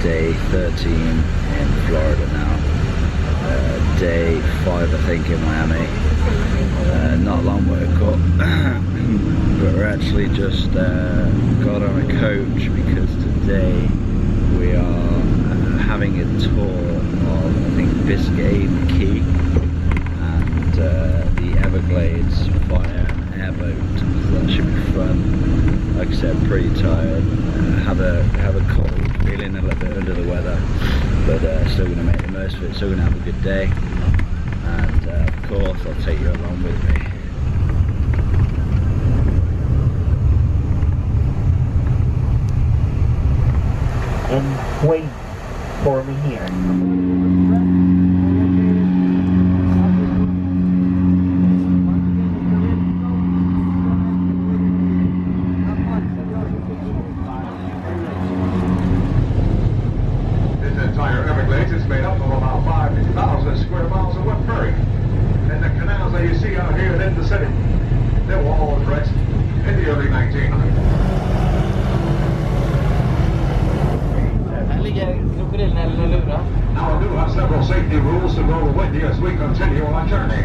day 13 in Florida now. Day 5 I think in Miami. Not a long workout, but we're actually just got on a coach because today we are having a tour of, I think, Biscayne Key and the Everglades via an airboat. So that should be fun. Like I said, pretty tired. Have a cold, feeling a little bit under the weather, but still going to make the most of it. Still going to have a good day, and of course I'll take you along with me. And wait for me here. This entire Everglades is made up of about 5,000 square miles of wet prairie. And the canals that you see out here in the city, they were all addressed in the early 1900s. Now I do have several safety rules to go with you as we continue our journey.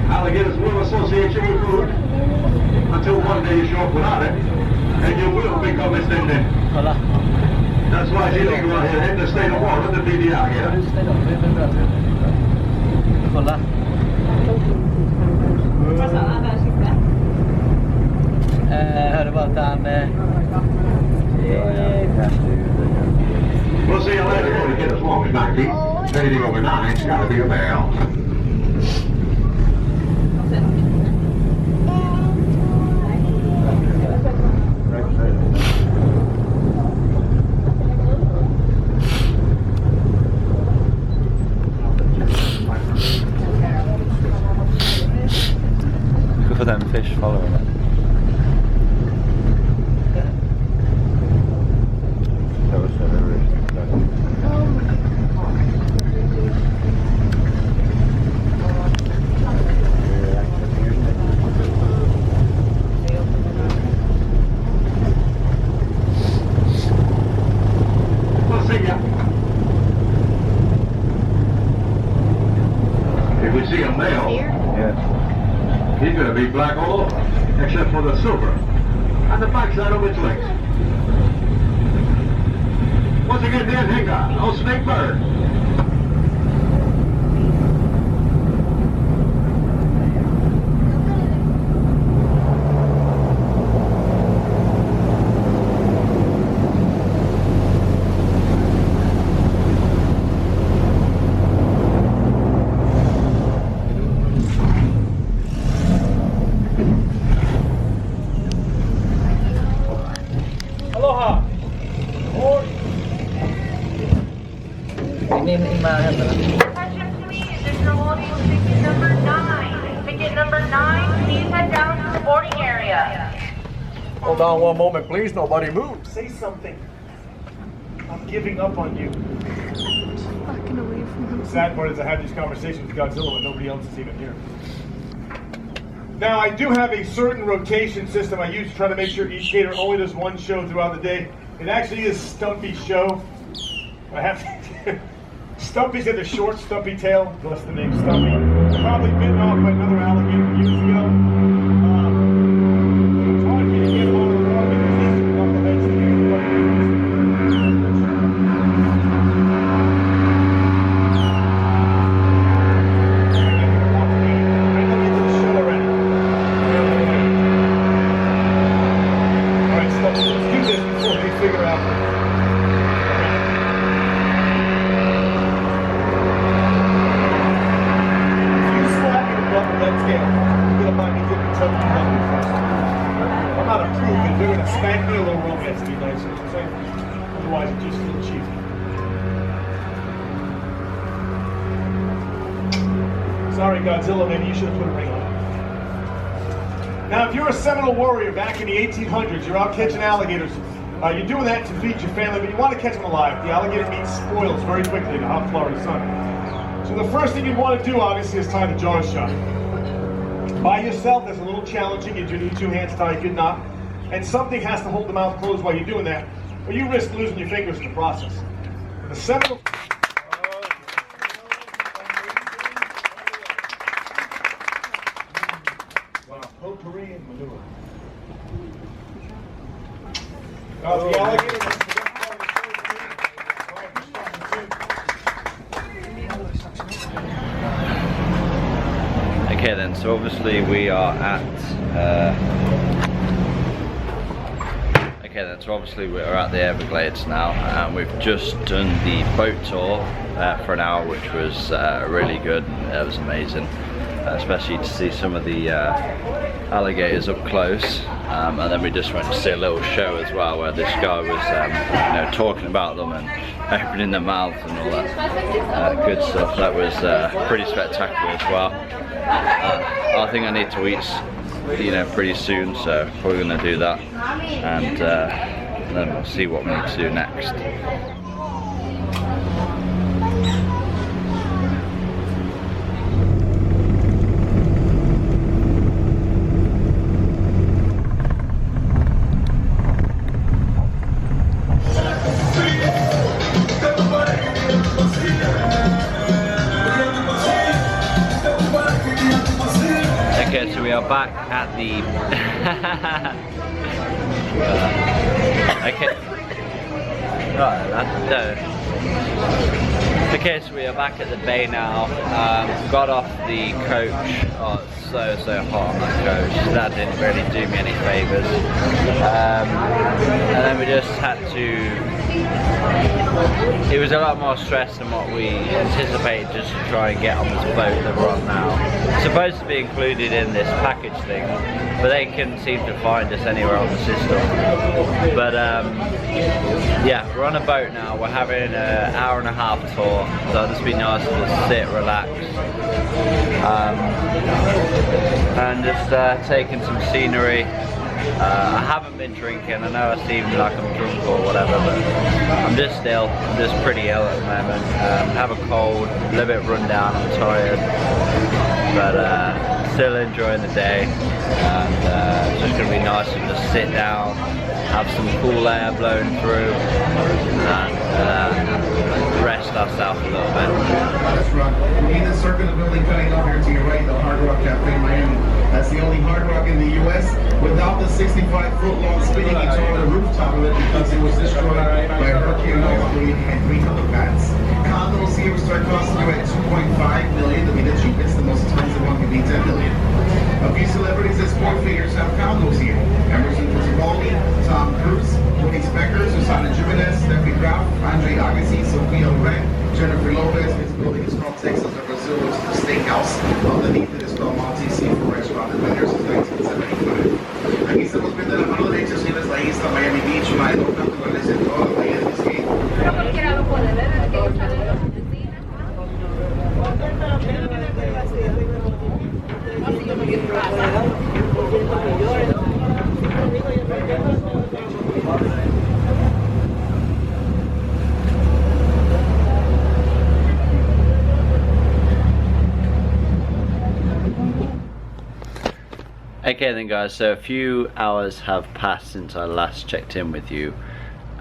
Alligators will associate you with food until one day you show up without it, and you will become extended. That's why it's illegal out here in the state of Florida to be the alligator. Hörde bara att han... We'll see a later to get as long as 90. Anything over 9's got to be a male. Look for them fish following it. If we see a male, he's going to be black all over, except for the silver and the backside of its legs. Once again, Dan Higgins, no snake bird. Aloha! Attention please, if you're loading with ticket number 9. Ticket number 9, please head down to the boarding area. Hold on one moment, please. Nobody move. Say something. I'm giving up on you. Fucking away from him. The sad part is I have these conversations with Godzilla when nobody else is even here. Now, I do have a certain rotation system I use to try to make sure each skater only does one show throughout the day. It actually is Stumpy's show. I have to... Stumpy's got the short, stumpy tail, thus the name Stumpy. Probably bitten off by another alligator years ago. It's hard for me to get on the water because these are off the legs of the I'm not a prude, but if they're gonna spank me, a little romance would be nice, you know what I'm saying? Otherwise, it's just a little cheap. Sorry, Godzilla, maybe you should have put a ring on it. Now, if you're a Seminole warrior back in the 1800s, you're out catching alligators. You're doing that to feed your family, but you want to catch them alive. The alligator meat spoils very quickly in the hot Florida sun. So the first thing you'd want to do, obviously, is tie the jaws shut. By yourself, that's a little challenging. You do need 2 hands tied, good knot. And something has to hold the mouth closed while you're doing that, or you risk losing your fingers in the process. The Seminole... Potpourri and manure. The alligator wants to get part of the Okay then, so obviously we are at the Everglades now, and we've just done the boat tour for an hour, which was really good. It was amazing, especially to see some of the alligators up close, and then we just went to see a little show as well, where this guy was talking about them and opening their mouth and all that good stuff. That was pretty spectacular as well. I think I need to eat pretty soon, so probably gonna do that, and then we'll see what we need to do next. Okay, so we are back at the okay, so we are back at the bay now. Got off the coach. Oh, it's so hot on that coach. That didn't really do me any favors. And then we just had to... It was a lot more stress than what we anticipated, just to try and get on this boat that we're on now. It's supposed to be included in this package thing, but they couldn't seem to find us anywhere on the system. But yeah, we're on a boat now. We're having an hour-and-a-half tour, so it'll just be nice to just sit, relax, and just taking some scenery. I haven't been drinking. I know I seem like I'm drunk or whatever, but I'm just ill. I'm just pretty ill at the moment. Have a cold, a little bit run down, I'm tired, but still enjoying the day. And it's just going to be nice to just sit down, have some cool air blowing through, and rest ourselves a little bit. Restaurant. In the circular building cutting up here to your right, the Hard Rock Cafe in Miami. That's the only Hard Rock in the U.S. without the 65-foot-long spinning each on the rooftop of it, because it was destroyed by Hurricane Norman and 3 other bats. Condos here start costing you at $2.5 million. I mean, the cheapest, the most expensive one could be $10 million. A few celebrities and sport figures have condos here. Emerson Fittipaldi, Tom Cruise, Tony Specker, Susana Jimenez, Steffi Graf, Andre Agassi, Sofia Loren, Jennifer Lopez. This building is called Texas of Brazil, which is a steakhouse. Underneath it is called Monte Seafood Restaurant. It's been there since 1975. Aquí estamos viendo la mano derecha, señores, la isla Miami Beach, una de las naturales de toda la bahía de Biscayne. Pero cualquiera lo puede ver, el que sale de la Okay then guys, so a few hours have passed since I last checked in with you,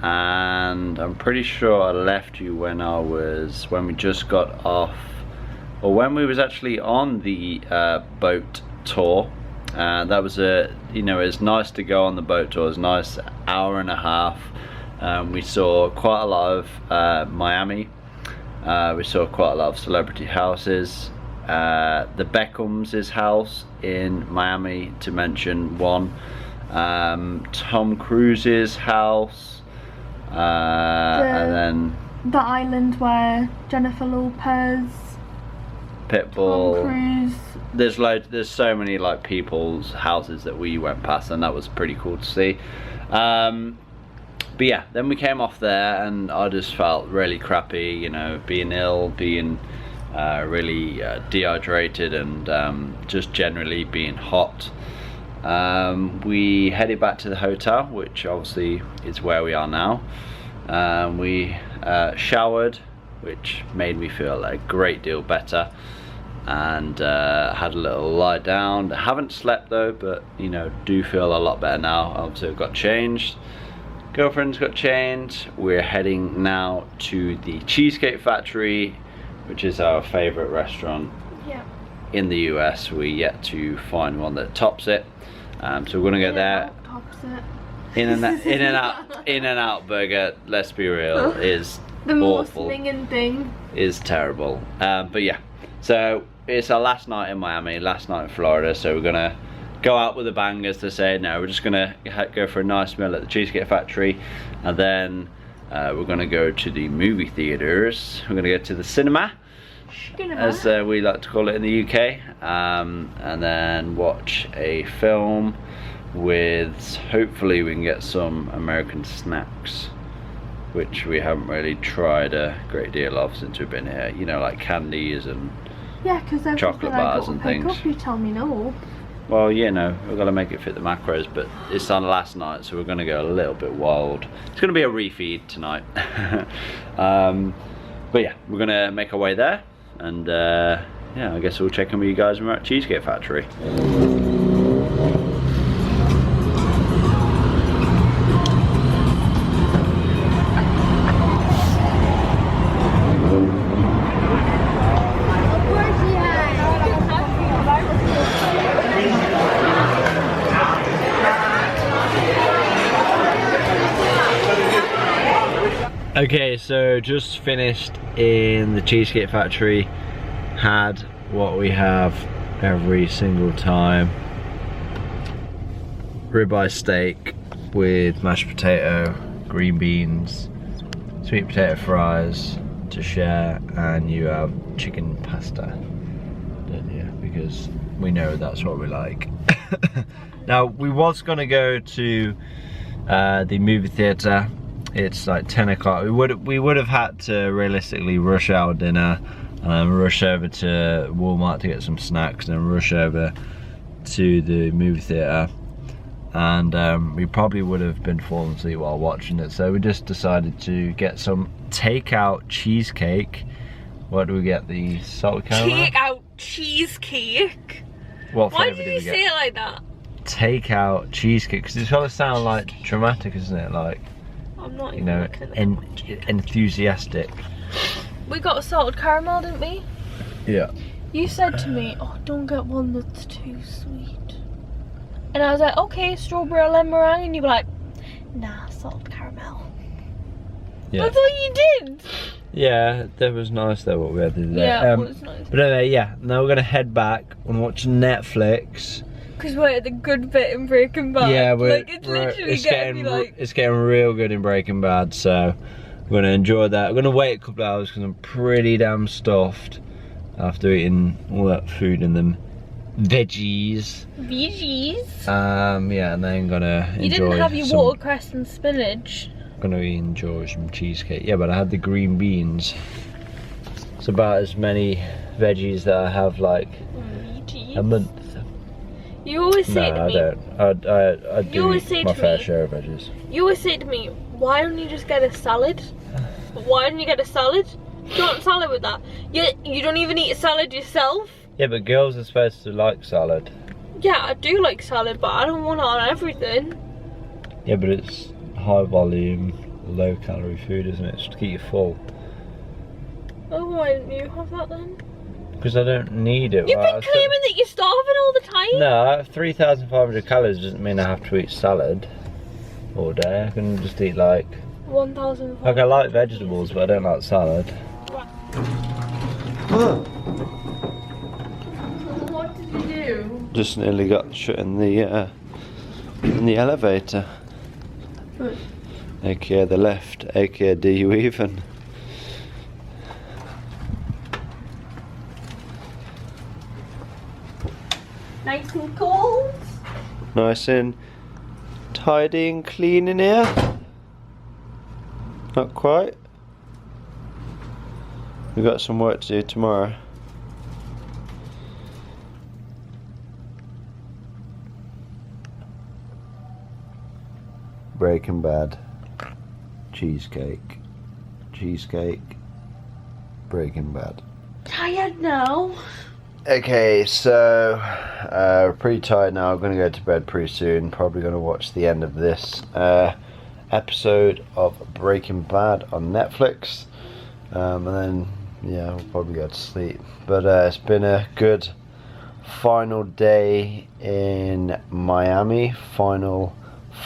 and I'm pretty sure I left you when we just got off, or when we was actually on the boat tour. That was it was nice to go on the boat tour. It was a nice hour-and-a-half. We saw quite a lot of Miami. We saw quite a lot of celebrity houses. The Beckhams' house in Miami, to mention one. Tom Cruise's house, and then the island where Jennifer Lopez, Pitbull, Tom Cruise, there's so many like people's houses that we went past, and that was pretty cool to see. But yeah, then we came off there and I just felt really crappy, you know, being ill, being really dehydrated, and just generally being hot. We headed back to the hotel, which obviously is where we are now. We showered, which made me feel a great deal better, and had a little lie down. I haven't slept though, but you know, do feel a lot better now. Obviously I've got changed, girlfriend's got changed. We're heading now to the Cheesecake Factory, which is our favorite restaurant in the US. We yet to find one that tops it, so we're gonna go there. In and out burger, let's be real, is the most awful. minging thing. Is terrible. But yeah, so it's our last night in Miami, last night in Florida, so we're gonna go out with a bang, as to say. No, we're just gonna go for a nice meal at the Cheesecake Factory, and then we're gonna go to the movie theaters. We're gonna go to the cinema, as we like to call it in the UK, and then watch a film with, hopefully we can get some American snacks, which we haven't really tried a great deal of since we've been here, you know, like candies and chocolate bars and things. You tell me no. Well, you know, we've got to make it fit the macros, but it's on last night, so we're going to go a little bit wild. It's going to be a refeed tonight. But yeah, we're going to make our way there, and yeah, I guess we'll check in with you guys when we're at Cheesecake Factory. Okay, so just finished in the Cheesecake Factory. Had what we have every single time. Ribeye steak with mashed potato, green beans, sweet potato fries to share, and you have chicken pasta, don't you? Because we know that's what we like. Now, we was gonna go to the movie theater. It's like 10 o'clock. We would have had to realistically rush our dinner, rush over to Walmart to get some snacks, and then rush over to the movie theater, and we probably would have been falling asleep while watching it. So we just decided to get some takeout cheesecake. What do we get? The salted caramel? Takeout cheesecake? What Why flavour did did you we get? say it like that? Takeout cheesecake, because it's got to sound like dramatic, isn't it? Like, I'm not you even know, looking at the enthusiastic. We got salted caramel, didn't we? Yeah. You said to me, oh, don't get one that's too sweet. And I was like, okay, strawberry or lemon meringue, and you were like, nah, salted caramel. Yeah. That's what you did. Yeah, that was nice though, what we had today. Yeah, it was nice. But anyway, yeah, now we're gonna head back and watch Netflix. Because we're at the good bit in Breaking Bad. Yeah, it's getting me like... It's getting real good in Breaking Bad, so we're gonna enjoy that. We're gonna wait a couple of hours because I'm pretty damn stuffed after eating all that food and them veggies. Yeah, and then gonna enjoy. You didn't have your watercress and spinach. Gonna enjoy some cheesecake. Yeah, but I had the green beans. It's about as many veggies that I have like a month. You always say to me. No, I don't. I do eat my fair share of veggies. You always say to me, why don't you just get a salad? Why don't you get a salad? You want salad with that? You don't even eat a salad yourself? Yeah, but girls are supposed to like salad. Yeah, I do like salad, but I don't want it on everything. Yeah, but it's high volume, low calorie food, isn't it? It's to keep you full. Oh, why didn't you have that then? Because I don't need it. You've been claiming that you're starving all the time. No, 3,500 calories doesn't mean I have to eat salad all day. I can just eat like 1,000. I like vegetables, but I don't like salad. What did you do? Just nearly got shut in the elevator. Good. AKA the left, AKA do you even? nice and cold. Nice and tidy and clean in here. Not quite. We've got some work to do tomorrow. Breaking Bad. Cheesecake. Cheesecake. Breaking Bad. Tired now. Okay, so we're pretty tired now. I'm going to go to bed pretty soon. Probably going to watch the end of this episode of Breaking Bad on Netflix. And then, yeah, we'll probably go to sleep. But it's been a good final day in Miami. Final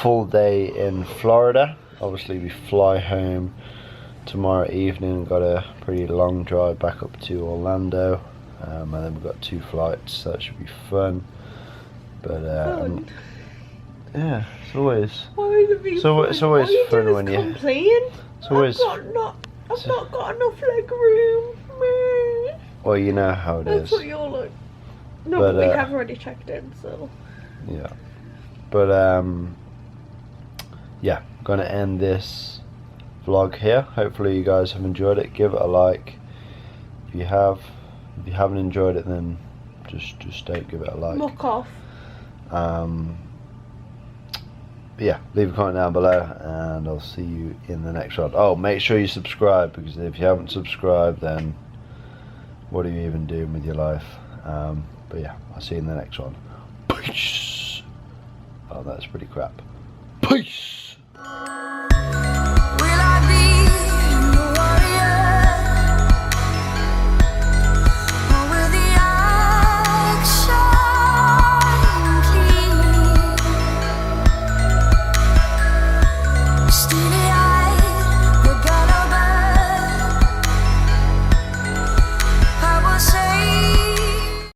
full day in Florida. Obviously, we fly home tomorrow evening. Got a pretty long drive back up to Orlando. And then we've got 2 flights, so that should be fun. But yeah, it's always it's always fun when you complain. It's always I've not got enough leg room. well, you know how it That's is. what you're like. No, But, but we have already checked in, so. Yeah, but yeah, I'm gonna end this vlog here. Hopefully you guys have enjoyed it. Give it a like if you have. If you haven't enjoyed it, then just don't give it a like. Muck off. Yeah, leave a comment down below, and I'll see you in the next one. Oh, make sure you subscribe, because if you haven't subscribed, then what are you even doing with your life? But yeah, I'll see you in the next one. Peace. Oh, that's pretty crap. Peace.